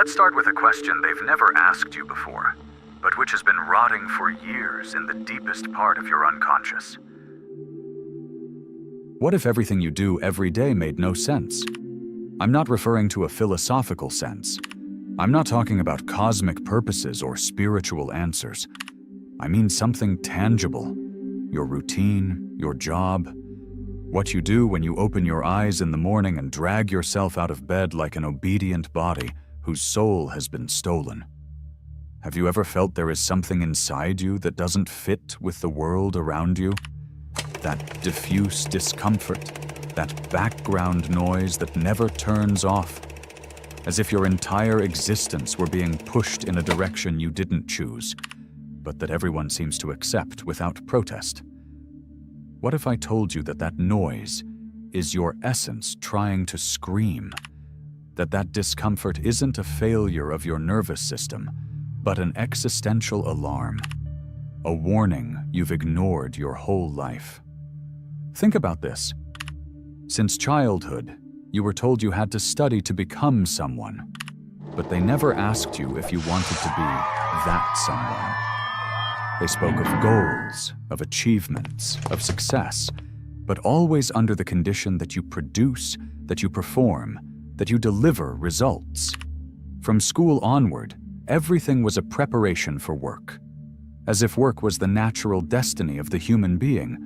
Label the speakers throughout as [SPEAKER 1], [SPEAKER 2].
[SPEAKER 1] Let's start with a question they've never asked you before, but which has been rotting for years in the deepest part of your unconscious. What if everything you do every day made no sense? I'm not referring to a philosophical sense. I'm not talking about cosmic purposes or spiritual answers. I mean something tangible. Your routine, your job, what you do when you open your eyes in the morning and drag yourself out of bed like an obedient body whose soul has been stolen. Have you ever felt there is something inside you that doesn't fit with the world around you? That diffuse discomfort, that background noise that never turns off, as if your entire existence were being pushed in a direction you didn't choose, but that everyone seems to accept without protest. What if I told you that that noise is your essence trying to scream? That discomfort isn't a failure of your nervous system, but an existential alarm, a warning you've ignored your whole life. Think about this. Since childhood, you were told you had to study to become someone, but they never asked you if you wanted to be that someone. They spoke of goals, of achievements, of success, but always under the condition that you produce, that you perform, that you deliver results. From school onward, everything was a preparation for work, as if work was the natural destiny of the human being,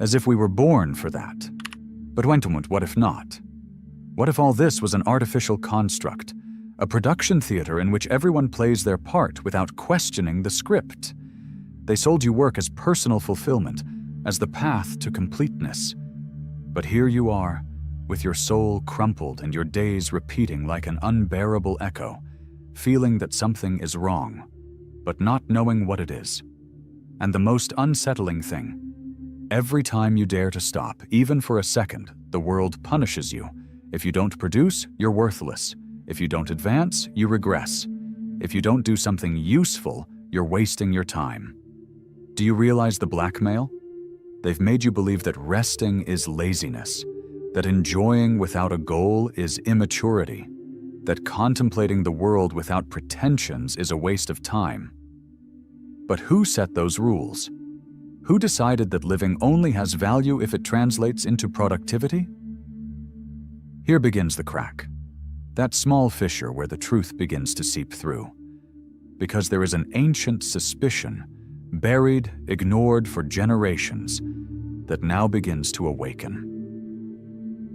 [SPEAKER 1] as if we were born for that. But what if not? What if all this was an artificial construct, a production theater in which everyone plays their part without questioning the script? They sold you work as personal fulfillment, as the path to completeness. But here you are, with your soul crumpled and your days repeating like an unbearable echo, feeling that something is wrong, but not knowing what it is. And the most unsettling thing, every time you dare to stop, even for a second, the world punishes you. If you don't produce, you're worthless. If you don't advance, you regress. If you don't do something useful, you're wasting your time. Do you realize the blackmail? They've made you believe that resting is laziness, that enjoying without a goal is immaturity, that contemplating the world without pretensions is a waste of time. But who set those rules? Who decided that living only has value if it translates into productivity? Here begins the crack, that small fissure where the truth begins to seep through. Because there is an ancient suspicion, buried, ignored for generations, that now begins to awaken.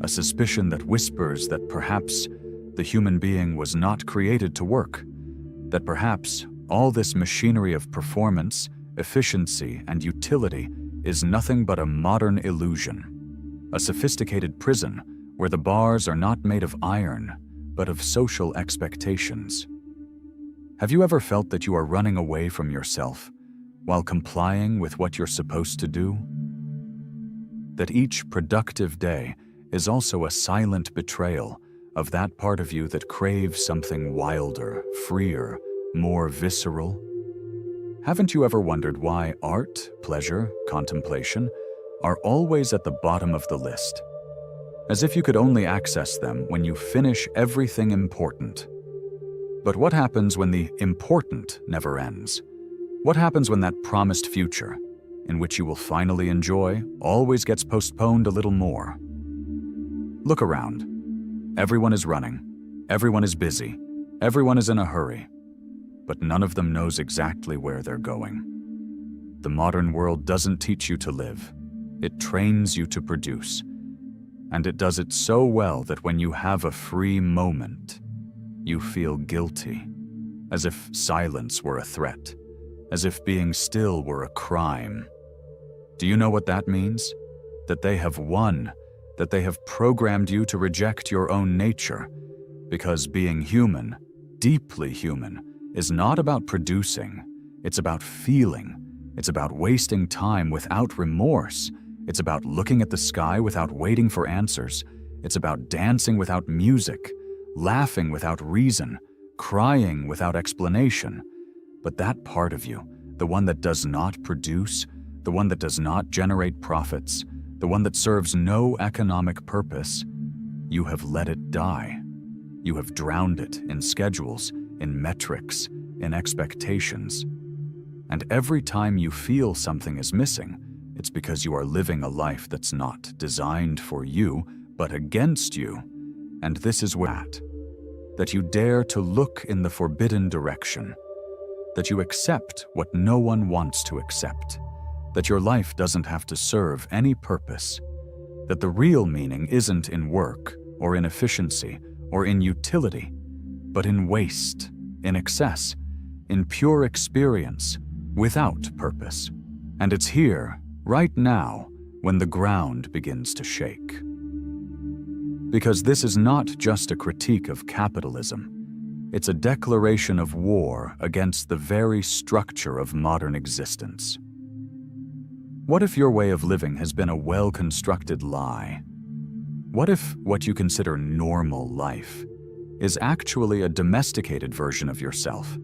[SPEAKER 1] A suspicion that whispers that perhaps the human being was not created to work, that perhaps all this machinery of performance, efficiency, and utility is nothing but a modern illusion, a sophisticated prison where the bars are not made of iron, but of social expectations. Have you ever felt that you are running away from yourself while complying with what you're supposed to do? That each productive day is also a silent betrayal of that part of you that craves something wilder, freer, more visceral? Haven't you ever wondered why art, pleasure, contemplation are always at the bottom of the list? As if you could only access them when you finish everything important. But what happens when the important never ends? What happens when that promised future, in which you will finally enjoy, always gets postponed a little more? Look around. Everyone is running. Everyone is busy. Everyone is in a hurry. But none of them knows exactly where they're going. The modern world doesn't teach you to live. It trains you to produce. And it does it so well that when you have a free moment, you feel guilty, as if silence were a threat, as if being still were a crime. Do you know what that means? That they have won, that they have programmed you to reject your own nature, because being human, deeply human, is not about producing, it's about feeling, it's about wasting time without remorse, it's about looking at the sky without waiting for answers, it's about dancing without music, laughing without reason, crying without explanation. But that part of you, the one that does not produce, the one that does not generate profits, the one that serves no economic purpose, you have let it die. You have drowned it in schedules, in metrics, in expectations. And every time you feel something is missing, it's because you are living a life that's not designed for you, but against you. And this is that you dare to look in the forbidden direction, that you accept what no one wants to accept, that your life doesn't have to serve any purpose, that the real meaning isn't in work or in efficiency or in utility, but in waste, in excess, in pure experience, without purpose. And it's here, right now, when the ground begins to shake. Because this is not just a critique of capitalism. It's a declaration of war against the very structure of modern existence. What if your way of living has been a well-constructed lie? What if what you consider normal life is actually a domesticated version of yourself?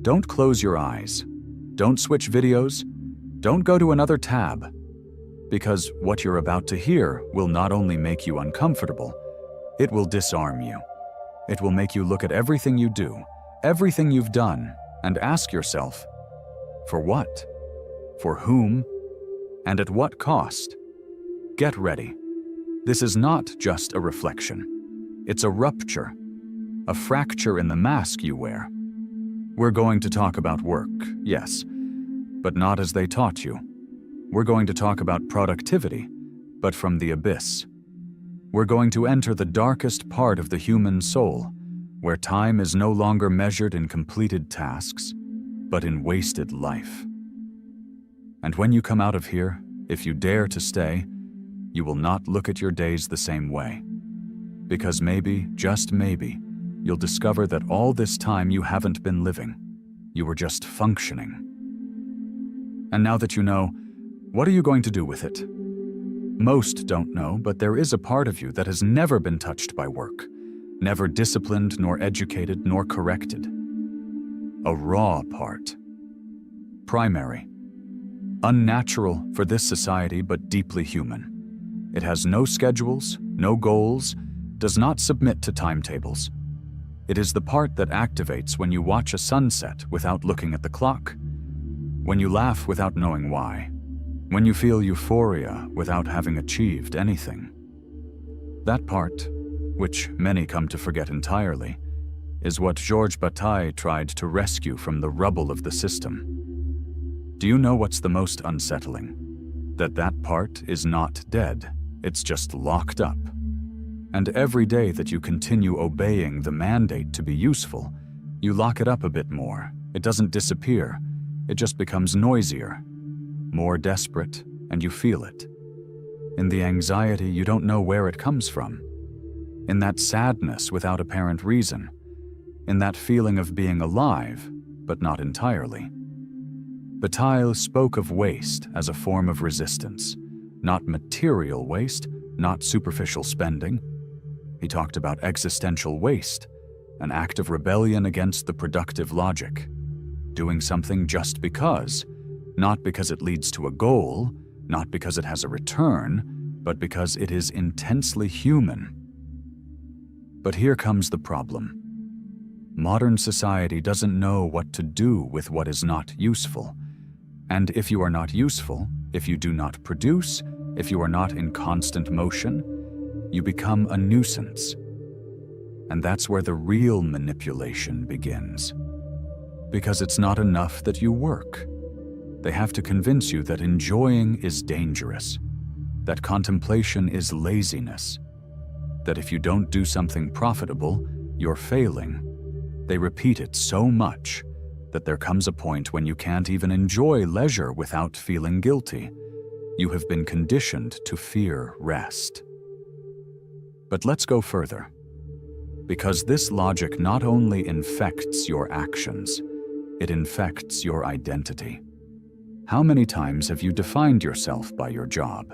[SPEAKER 1] Don't close your eyes. Don't switch videos. Don't go to another tab. Because what you're about to hear will not only make you uncomfortable, it will disarm you. It will make you look at everything you do, everything you've done, and ask yourself, for what? For whom? And at what cost? Get ready. This is not just a reflection. It's a rupture, a fracture in the mask you wear. We're going to talk about work, yes, but not as they taught you. We're going to talk about productivity, but from the abyss. We're going to enter the darkest part of the human soul, where time is no longer measured in completed tasks, but in wasted life. And when you come out of here, if you dare to stay, you will not look at your days the same way. Because maybe, just maybe, you'll discover that all this time you haven't been living. You were just functioning. And now that you know, what are you going to do with it? Most don't know, but there is a part of you that has never been touched by work, never disciplined, nor educated, nor corrected. A raw part. Primary. Unnatural for this society, but deeply human. It has no schedules, no goals, does not submit to timetables. It is the part that activates when you watch a sunset without looking at the clock, when you laugh without knowing why, when you feel euphoria without having achieved anything. That part, which many come to forget entirely, is what Georges Bataille tried to rescue from the rubble of the system. Do you know what's the most unsettling? That part is not dead, it's just locked up. And every day that you continue obeying the mandate to be useful, you lock it up a bit more. It doesn't disappear, it just becomes noisier, more desperate, and you feel it. In the anxiety, you don't know where it comes from. In that sadness without apparent reason. In that feeling of being alive, but not entirely. Bataille spoke of waste as a form of resistance, not material waste, not superficial spending. He talked about existential waste, an act of rebellion against the productive logic, doing something just because, not because it leads to a goal, not because it has a return, but because it is intensely human. But here comes the problem. Modern society doesn't know what to do with what is not useful. And if you are not useful, if you do not produce, if you are not in constant motion, you become a nuisance. And that's where the real manipulation begins. Because it's not enough that you work. They have to convince you that enjoying is dangerous, that contemplation is laziness, that if you don't do something profitable, you're failing. They repeat it so much that there comes a point when you can't even enjoy leisure without feeling guilty. You have been conditioned to fear rest. But let's go further. Because this logic not only infects your actions, it infects your identity. How many times have you defined yourself by your job?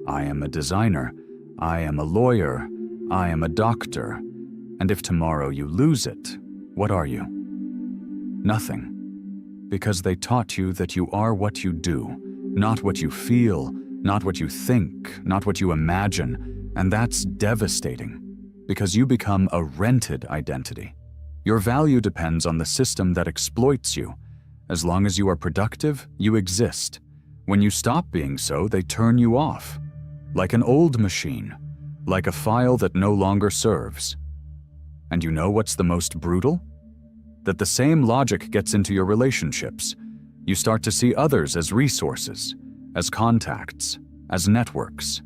[SPEAKER 1] I am a designer, I am a lawyer, I am a doctor, and if tomorrow you lose it, what are you? Nothing. Because they taught you that you are what you do, not what you feel, not what you think, not what you imagine, and that's devastating, because you become a rented identity. Your value depends on the system that exploits you. As long as you are productive, you exist. When you stop being so, they turn you off. Like an old machine, like a file that no longer serves. And you know what's the most brutal? That the same logic gets into your relationships. You start to see others as resources, as contacts, as networks.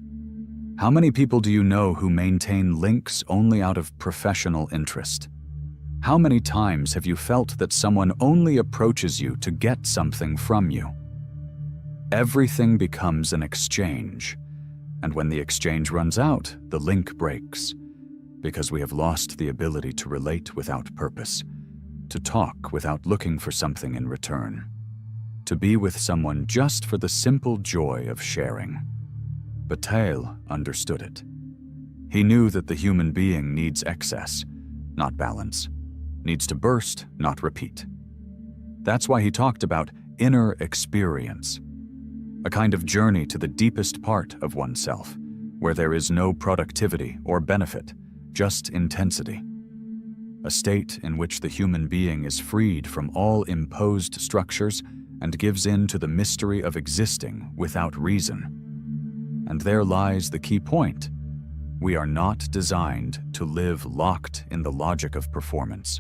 [SPEAKER 1] How many people do you know who maintain links only out of professional interest? How many times have you felt that someone only approaches you to get something from you? Everything becomes an exchange, and when the exchange runs out, the link breaks, because we have lost the ability to relate without purpose, to talk without looking for something in return, to be with someone just for the simple joy of sharing. But Tail understood it. He knew that the human being needs excess, not balance, needs to burst, not repeat. That's why he talked about inner experience, a kind of journey to the deepest part of oneself, where there is no productivity or benefit, just intensity. A state in which the human being is freed from all imposed structures and gives in to the mystery of existing without reason. And there lies the key point. We are not designed to live locked in the logic of performance.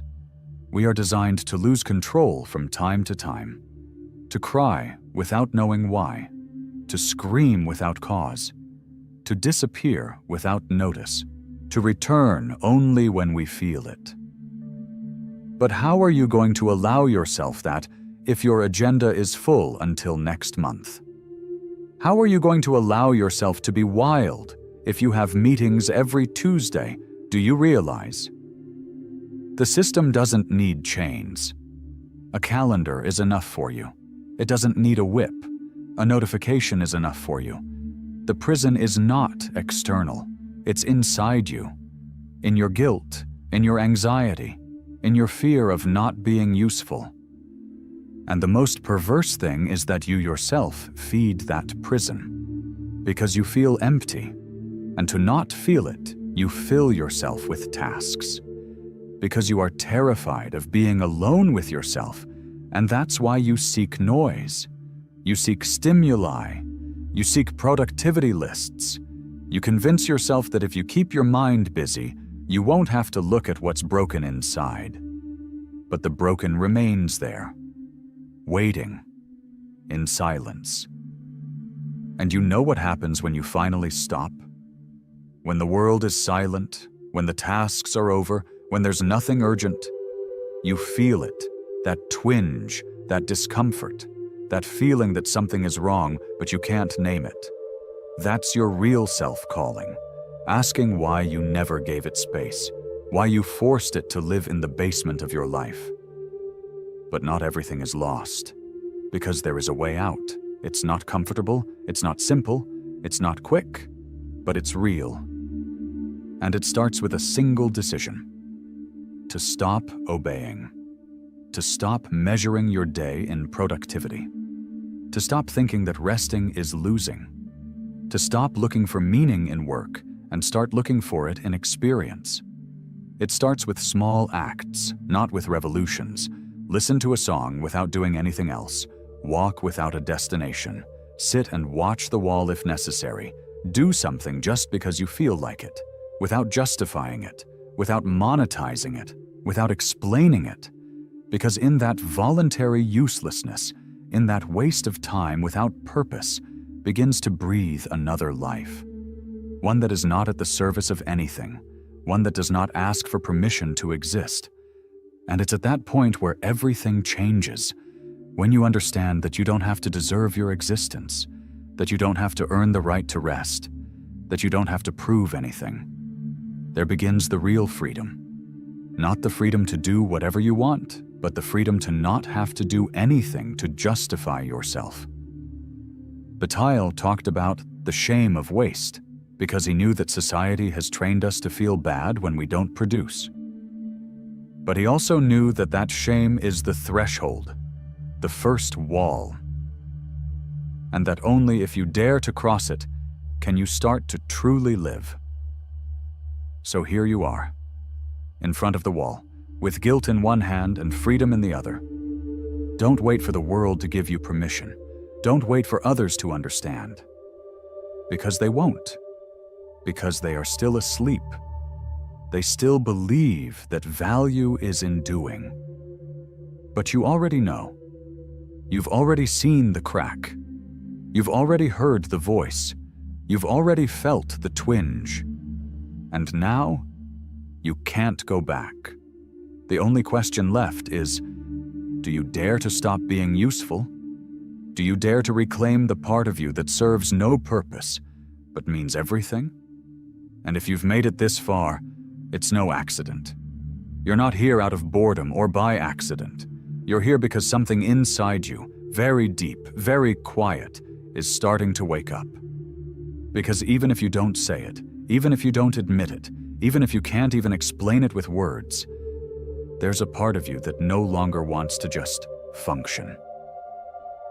[SPEAKER 1] We are designed to lose control from time to time, to cry without knowing why, to scream without cause, to disappear without notice, to return only when we feel it. But how are you going to allow yourself that if your agenda is full until next month? How are you going to allow yourself to be wild if you have meetings every Tuesday? Do you realize? The system doesn't need chains. A calendar is enough for you. It doesn't need a whip. A notification is enough for you. The prison is not external. It's inside you. In your guilt, in your anxiety, in your fear of not being useful. And the most perverse thing is that you yourself feed that prison, because you feel empty, and to not feel it, you fill yourself with tasks, because you are terrified of being alone with yourself, and that's why you seek noise. You seek stimuli. You seek productivity lists. You convince yourself that if you keep your mind busy, you won't have to look at what's broken inside. But the broken remains there, waiting, in silence. And you know what happens when you finally stop? When the world is silent, when the tasks are over, when there's nothing urgent, you feel it, that twinge, that discomfort, that feeling that something is wrong, but you can't name it. That's your real self calling, asking why you never gave it space, why you forced it to live in the basement of your life. But not everything is lost, because there is a way out. It's not comfortable, it's not simple, it's not quick, but it's real. And it starts with a single decision: to stop obeying, to stop measuring your day in productivity, to stop thinking that resting is losing, to stop looking for meaning in work and start looking for it in experience. It starts with small acts, not with revolutions. Listen to a song without doing anything else. Walk without a destination. Sit and watch the wall if necessary. Do something just because you feel like it, without justifying it, without monetizing it, without explaining it. Because in that voluntary uselessness, in that waste of time without purpose, begins to breathe another life. One that is not at the service of anything, one that does not ask for permission to exist. And it's at that point where everything changes, when you understand that you don't have to deserve your existence, that you don't have to earn the right to rest, that you don't have to prove anything. There begins the real freedom. Not the freedom to do whatever you want, but the freedom to not have to do anything to justify yourself. Bataille talked about the shame of waste, because he knew that society has trained us to feel bad when we don't produce. But he also knew that that shame is the threshold, the first wall, and that only if you dare to cross it can you start to truly live. So here you are, in front of the wall, with guilt in one hand and freedom in the other. Don't wait for the world to give you permission. Don't wait for others to understand. Because they won't. Because they are still asleep. They still believe that value is in doing. But you already know. You've already seen the crack. You've already heard the voice. You've already felt the twinge. And now, you can't go back. The only question left is, do you dare to stop being useful? Do you dare to reclaim the part of you that serves no purpose, but means everything? And if you've made it this far, it's no accident. You're not here out of boredom or by accident. You're here because something inside you, very deep, very quiet, is starting to wake up. Because even if you don't say it, even if you don't admit it, even if you can't even explain it with words, there's a part of you that no longer wants to just function.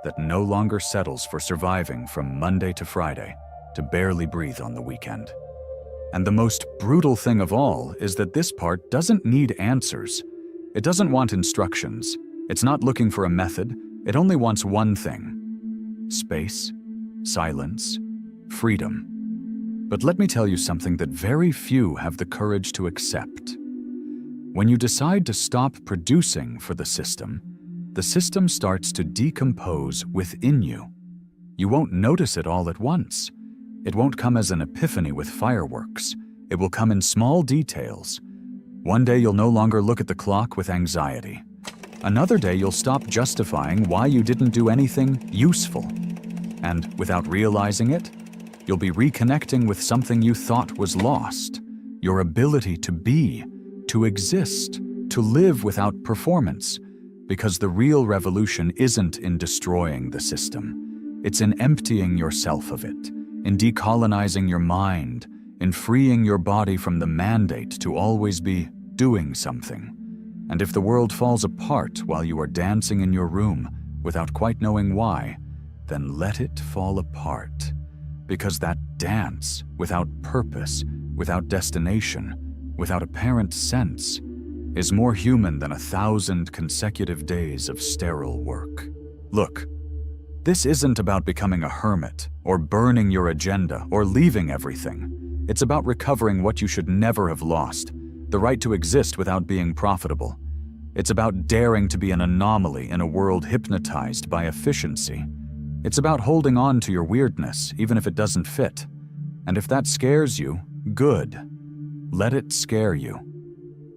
[SPEAKER 1] That no longer settles for surviving from Monday to Friday, to barely breathe on the weekend. And the most brutal thing of all is that this part doesn't need answers. It doesn't want instructions. It's not looking for a method. It only wants one thing: space, silence, freedom. But let me tell you something that very few have the courage to accept. When you decide to stop producing for the system starts to decompose within you. You won't notice it all at once. It won't come as an epiphany with fireworks. It will come in small details. One day you'll no longer look at the clock with anxiety. Another day you'll stop justifying why you didn't do anything useful. And without realizing it, you'll be reconnecting with something you thought was lost: your ability to be, to exist, to live without performance. Because the real revolution isn't in destroying the system. It's in emptying yourself of it, in decolonizing your mind, in freeing your body from the mandate to always be doing something. And if the world falls apart while you are dancing in your room without quite knowing why, then let it fall apart. Because that dance, without purpose, without destination, without apparent sense, is more human than 1,000 consecutive days of sterile work. Look, this isn't about becoming a hermit, or burning your agenda, or leaving everything. It's about recovering what you should never have lost: the right to exist without being profitable. It's about daring to be an anomaly in a world hypnotized by efficiency. It's about holding on to your weirdness, even if it doesn't fit. And if that scares you, good. Let it scare you.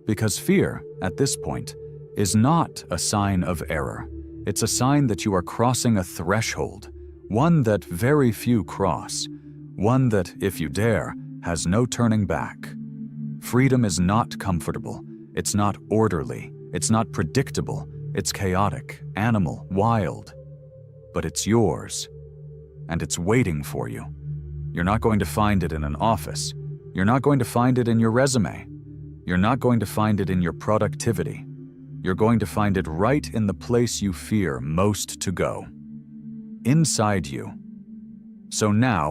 [SPEAKER 1] Because fear, at this point, is not a sign of error. It's a sign that you are crossing a threshold, one that very few cross, one that, if you dare, has no turning back. Freedom is not comfortable. It's not orderly. It's not predictable. It's chaotic, animal, wild. But it's yours, and it's waiting for you. You're not going to find it in an office. You're not going to find it in your resume. You're not going to find it in your productivity. You're going to find it right in the place you fear most to go. Inside you. So now,